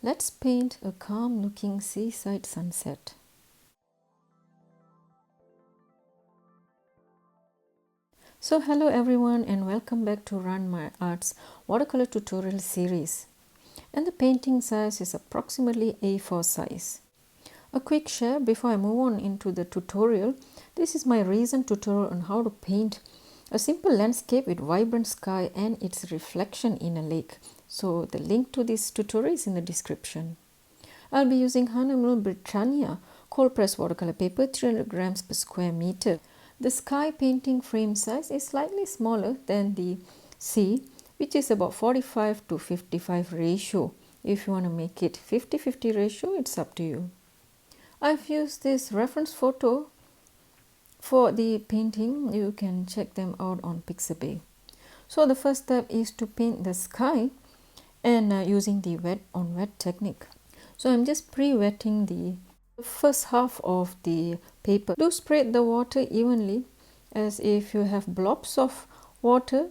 Let's paint a calm looking seaside sunset. So hello everyone and welcome back to Run My Arts watercolor tutorial series. And the painting size is approximately A4 size. A quick share before I move on into the tutorial. This is my recent tutorial on how to paint a simple landscape with vibrant sky and its reflection in a lake. So the link to this tutorial is in the description. I'll be using 100ml Britannia cold pressed watercolor paper, 300 grams per square meter. The sky painting frame size is slightly smaller than the sea, which is about 45 to 55 ratio. If you want to make it 50-50 ratio, it's up to you. I've used this reference photo for the painting. You can check them out on Pixabay. So the first step is to paint the sky and using the wet on wet technique. So I'm just pre-wetting the first half of the paper. Do spread the water evenly, as if you have blobs of water,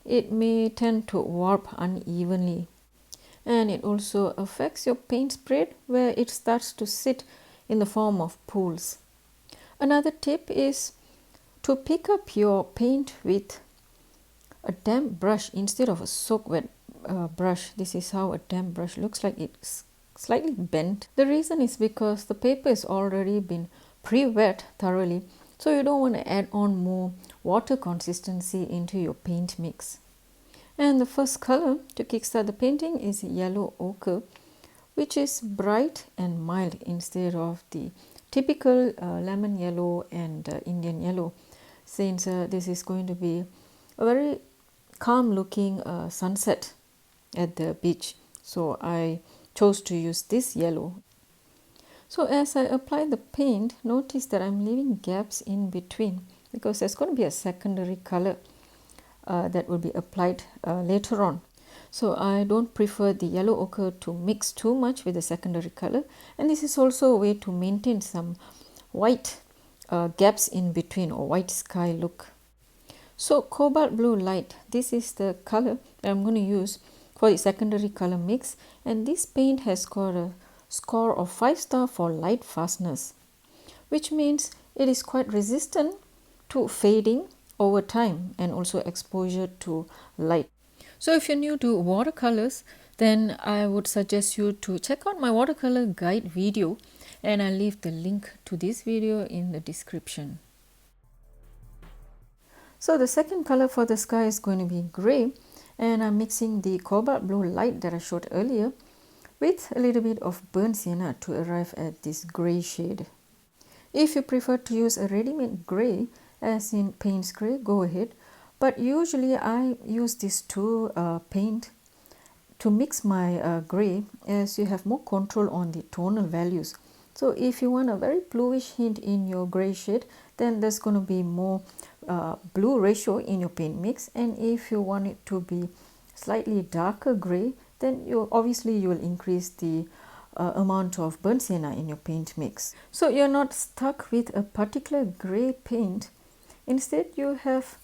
it may tend to warp unevenly. And it also affects your paint spread where it starts to sit in the form of pools. Another tip is to pick up your paint with a damp brush instead of a soak wet brush. This is how a damp brush looks like. It's slightly bent. The reason is because the paper has already been pre-wet thoroughly, so you don't want to add on more water consistency into your paint mix. And the first color to kickstart the painting is yellow ochre, which is bright and mild instead of the typical lemon yellow and Indian yellow, since this is going to be a very calm looking sunset at the beach. So I chose to use this yellow. So as I apply the paint, notice that I'm leaving gaps in between because there's going to be a secondary color that will be applied later on. So I don't prefer the yellow ochre to mix too much with the secondary color, and this is also a way to maintain some white gaps in between, or white sky look. So cobalt blue light, this is the color that I'm going to use for the secondary color mix, and this paint has got a score of 5-star for light fastness, which means it is quite resistant to fading over time and also exposure to light. So if you're new to watercolors, then I would suggest you to check out my watercolor guide video, and I'll leave the link to this video in the description. So the second color for the sky is going to be gray, and I'm mixing the cobalt blue light that I showed earlier with a little bit of burnt sienna to arrive at this gray shade. If you prefer to use a ready-made gray, as in Payne's gray, go ahead. But usually I use these two paint to mix my gray, as you have more control on the tonal values. So if you want a very bluish hint in your gray shade, then there's going to be more blue ratio in your paint mix. And if you want it to be slightly darker gray, then you will increase the amount of burnt sienna in your paint mix. So you're not stuck with a particular gray paint. Instead, you have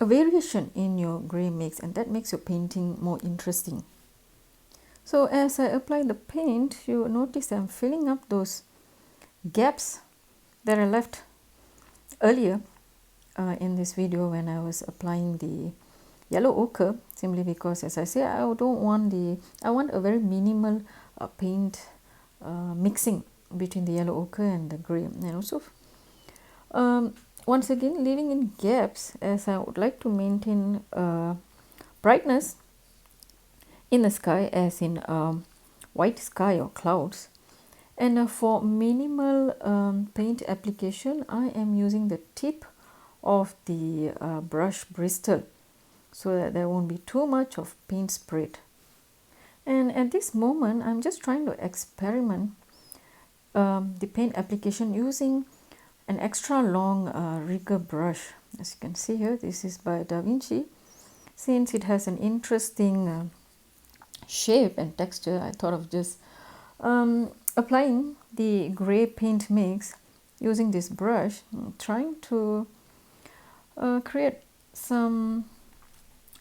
a variation in your gray mix, and that makes your painting more interesting. So as I apply the paint, you notice I'm filling up those gaps that I left earlier in this video when I was applying the yellow ochre, simply because, as I say, I want a very minimal paint mixing between the yellow ochre and the gray, and also once again leaving in gaps, as I would like to maintain brightness in the sky, as in white sky or clouds. And for minimal paint application, I am using the tip of the brush bristle, so that there won't be too much of paint spread. And at this moment, I'm just trying to experiment the paint application using an extra long rigger brush. As you can see here, this is by Da Vinci. Since it has an interesting shape and texture, I thought of just applying the gray paint mix using this brush, trying to create some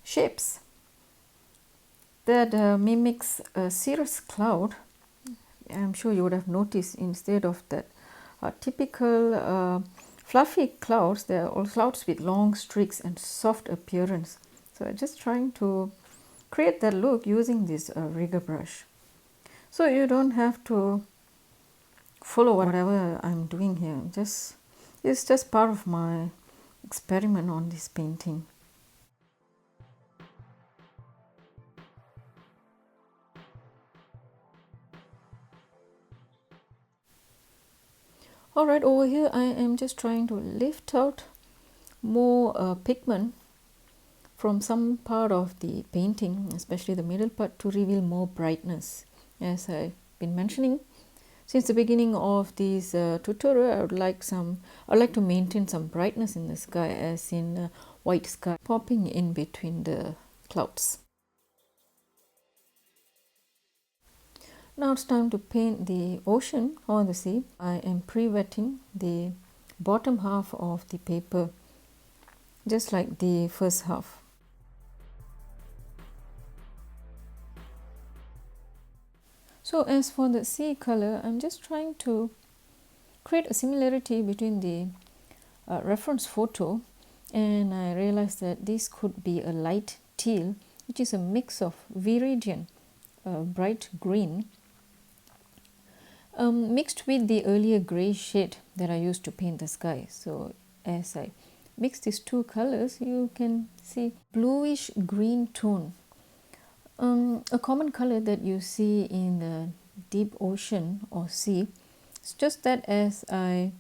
shapes that mimics a cirrus cloud I'm sure you would have noticed, instead of that typical fluffy clouds, there are all clouds with long streaks and soft appearance. So I'm just trying to create that look using this rigger brush. So you don't have to follow whatever I'm doing here. It's just part of my experiment on this painting. Alright, over here I am just trying to lift out more pigment from some part of the painting, especially the middle part, to reveal more brightness. As I've been mentioning, since the beginning of this tutorial, I'd like to maintain some brightness in the sky, as in white sky popping in between the clouds. Now it's time to paint the ocean or the sea. I am pre-wetting the bottom half of the paper, just like the first half. So as for the sea color, I'm just trying to create a similarity between the reference photo, and I realized that this could be a light teal, which is a mix of viridian, bright green, mixed with the earlier gray shade that I used to paint the sky. So as I mix these two colors, you can see bluish green tone, a common color that you see in the deep ocean or sea. It's just that as I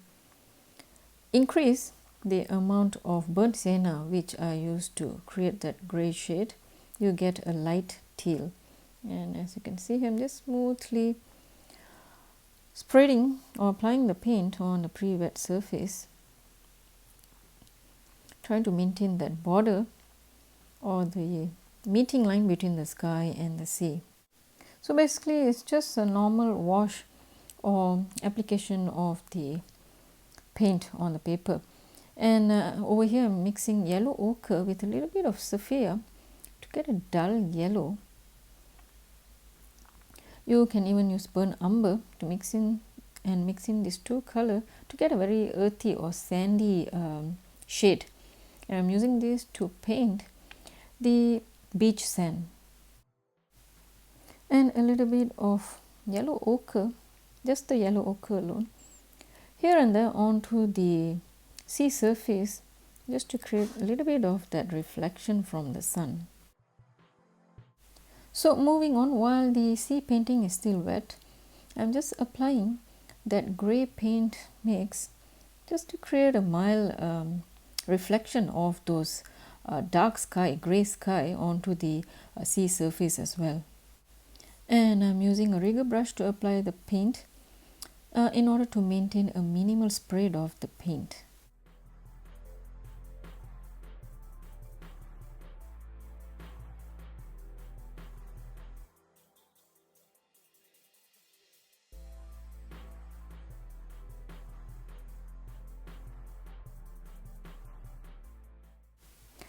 increase the amount of burnt sienna which I used to create that gray shade, you get a light teal. And as you can see, I'm just smoothly spreading or applying the paint on the pre-wet surface, trying to maintain that border or the meeting line between the sky and the sea. So basically it's just a normal wash or application of the paint on the paper. And over here I'm mixing yellow ochre with a little bit of sapphire to get a dull yellow. You can even use burnt umber to mix in these two colors to get a very earthy or sandy shade. And I'm using this to paint the beach sand. And a little bit of yellow ochre, just the yellow ochre alone, here and there onto the sea surface, just to create a little bit of that reflection from the sun. So moving on, while the sea painting is still wet, I'm just applying that grey paint mix just to create a mild reflection of those dark sky, grey sky onto the sea surface as well. And I'm using a rigger brush to apply the paint in order to maintain a minimal spread of the paint.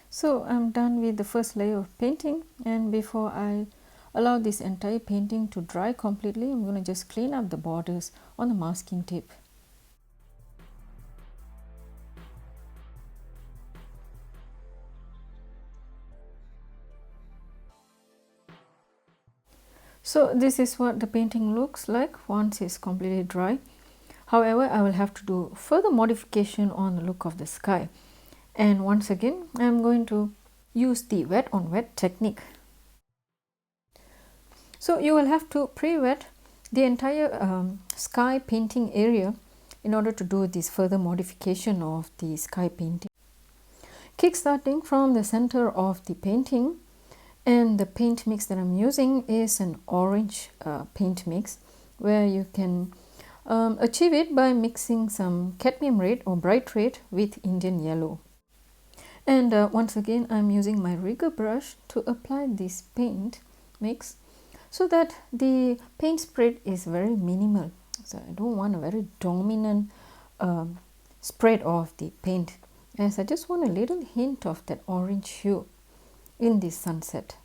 So I'm done with the first layer of painting, and before I allow this entire painting to dry completely, I'm going to just clean up the borders on the masking tape. So this is what the painting looks like once it's completely dry. However, I will have to do further modification on the look of the sky. And once again, I'm going to use the wet on wet technique. So you will have to pre-wet the entire sky painting area in order to do this further modification of the sky painting. Kickstarting from the center of the painting, and the paint mix that I'm using is an orange paint mix, where you can achieve it by mixing some cadmium red or bright red with Indian yellow. And once again, I'm using my rigger brush to apply this paint mix so that the paint spread is very minimal. So I don't want a very dominant spread of the paint, as I just want a little hint of that orange hue in this sunset.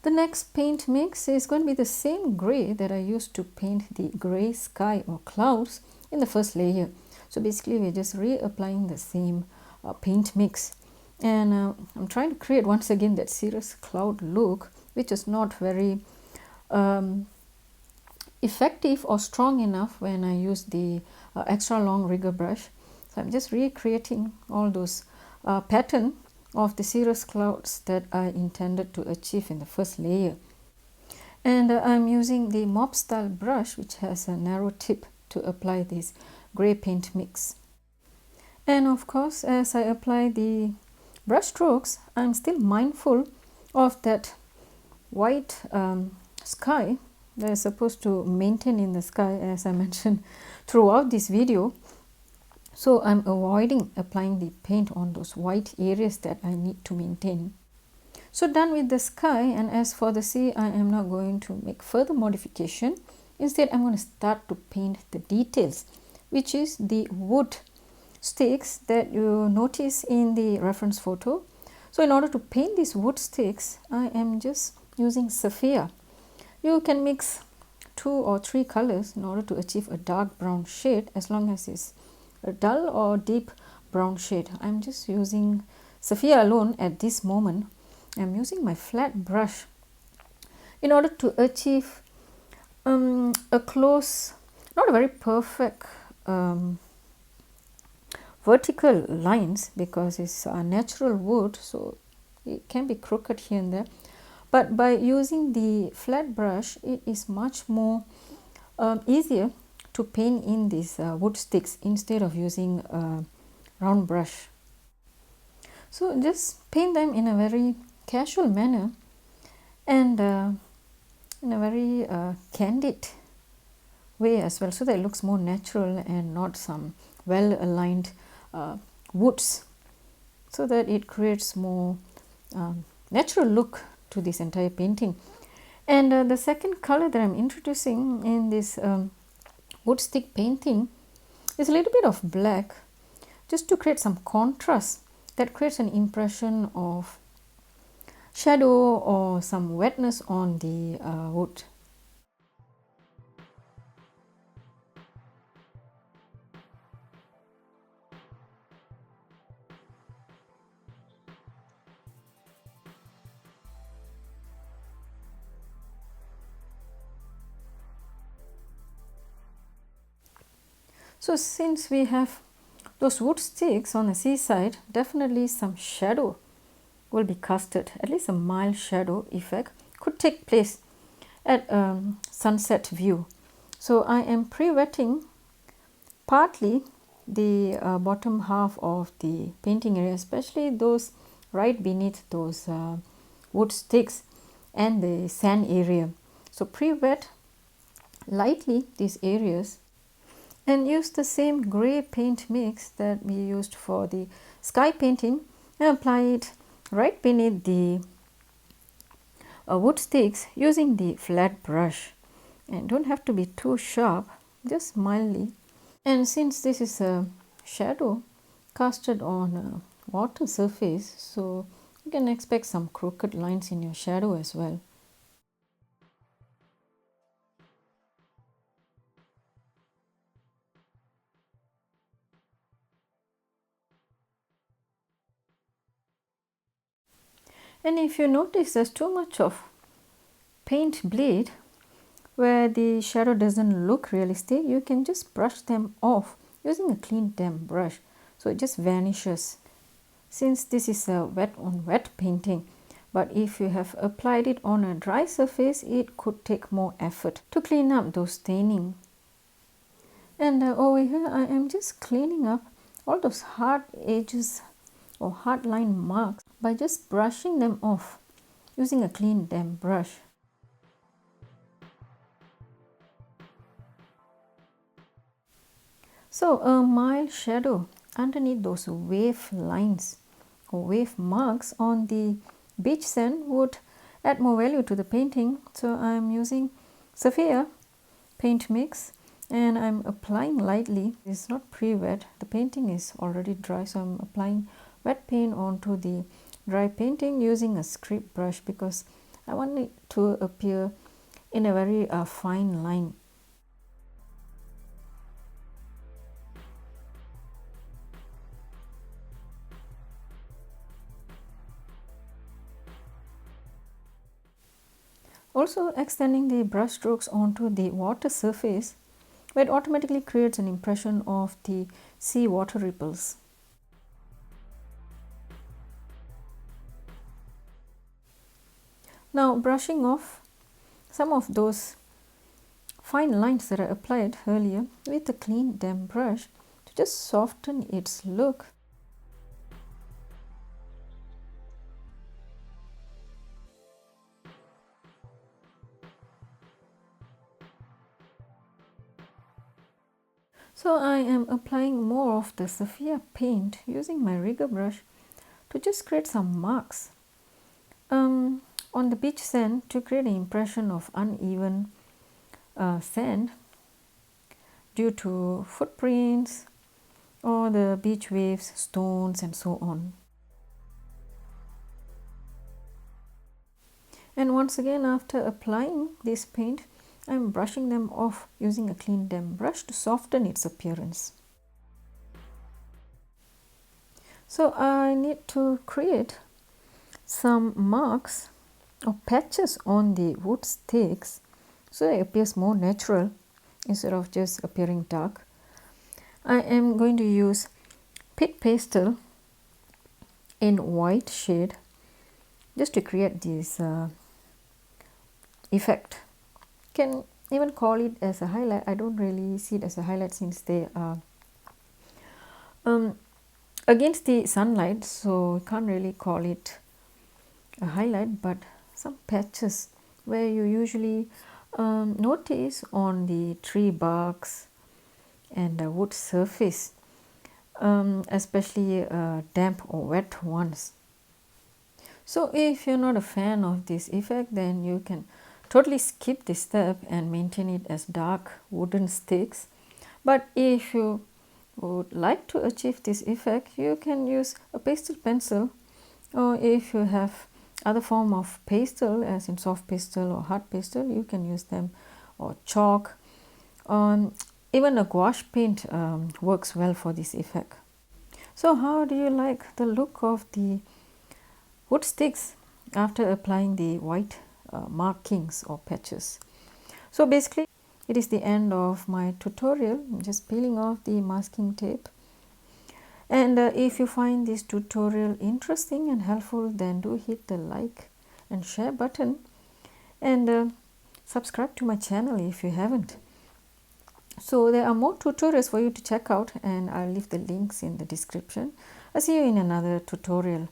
The next paint mix is going to be the same grey that I used to paint the grey sky or clouds in the first layer. So basically we're just reapplying the same paint mix, and I'm trying to create once again that cirrus cloud look, which is not very effective or strong enough when I use the extra long rigger brush. So I'm just recreating all those pattern of the cirrus clouds that I intended to achieve in the first layer. And I'm using the mop style brush, which has a narrow tip, to apply this grey paint mix. And of course, as I apply the brush strokes, I'm still mindful of that white sky that is supposed to maintain in the sky, as I mentioned throughout this video. So I'm avoiding applying the paint on those white areas that I need to maintain. So done with the sky, and as for the sea, I am not going to make further modification. Instead, I'm going to start to paint the details, which is the wood sticks that you notice in the reference photo. So in order to paint these wood sticks, I am just using sapphire. You can mix 2 or 3 colors in order to achieve a dark brown shade, as long as it's a dull or deep brown shade. I'm just using sapphire alone at this moment. I'm using my flat brush in order to achieve a close, not a very perfect vertical lines, because it's a natural wood, so it can be crooked here and there. But by using the flat brush, it is much more easier to paint in these wood sticks instead of using a round brush. So just paint them in a very casual manner, and in a very candid way as well, so that it looks more natural and not some well aligned woods, so that it creates more natural look to this entire painting. And the second color that I'm introducing in this wood stick painting is a little bit of black, just to create some contrast that creates an impression of shadow or some wetness on the wood. So since we have those wood sticks on the seaside, definitely some shadow will be casted. At least a mild shadow effect could take place at sunset view. So I am pre-wetting partly the bottom half of the painting area, especially those right beneath those wood sticks and the sand area. So pre-wet lightly these areas, and use the same grey paint mix that we used for the sky painting and apply it right beneath the wood sticks using the flat brush. And don't have to be too sharp, just mildly. And since this is a shadow casted on a water surface, so you can expect some crooked lines in your shadow as well. And if you notice there's too much of paint bleed where the shadow doesn't look realistic, you can just brush them off using a clean damp brush, so it just vanishes. Since this is a wet on wet painting, but if you have applied it on a dry surface, it could take more effort to clean up those staining. And over here I am just cleaning up all those hard edges or hard line marks by just brushing them off using a clean damp brush. So a mild shadow underneath those wave lines or wave marks on the beach sand would add more value to the painting. So I am using sapphire paint mix and I'm applying lightly. It's not pre-wet, the painting is already dry, so I'm applying wet paint onto the dry painting using a script brush, because I want it to appear in a very fine line. Also, extending the brush strokes onto the water surface, where it automatically creates an impression of the sea water ripples. Now, brushing off some of those fine lines that I applied earlier with a clean damp brush to just soften its look. So I am applying more of the Sophia paint using my rigger brush to just create some marks on the beach sand to create an impression of uneven sand due to footprints or the beach waves, stones and so on. And once again, after applying this paint, I'm brushing them off using a clean damp brush to soften its appearance. So I need to create some marks or patches on the wood sticks so it appears more natural instead of just appearing dark. I am going to use pit pastel in white shade just to create this effect. Can even call it as a highlight. I don't really see it as a highlight since they are against the sunlight, so I can't really call it a highlight, but some patches where you usually notice on the tree barks and the wood surface, especially damp or wet ones. So if you're not a fan of this effect, then you can totally skip this step and maintain it as dark wooden sticks. But if you would like to achieve this effect, you can use a pastel pencil, or if you have other form of pastel as in soft pastel or hard pastel, you can use them, or chalk. Even a gouache paint works well for this effect. So how do you like the look of the wood sticks after applying the white markings or patches? So basically it is the end of my tutorial. I'm just peeling off the masking tape. And if you find this tutorial interesting and helpful, then do hit the like and share button, and subscribe to my channel if you haven't. So there are more tutorials for you to check out, and I'll leave the links in the description. I'll see you in another tutorial.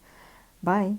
Bye.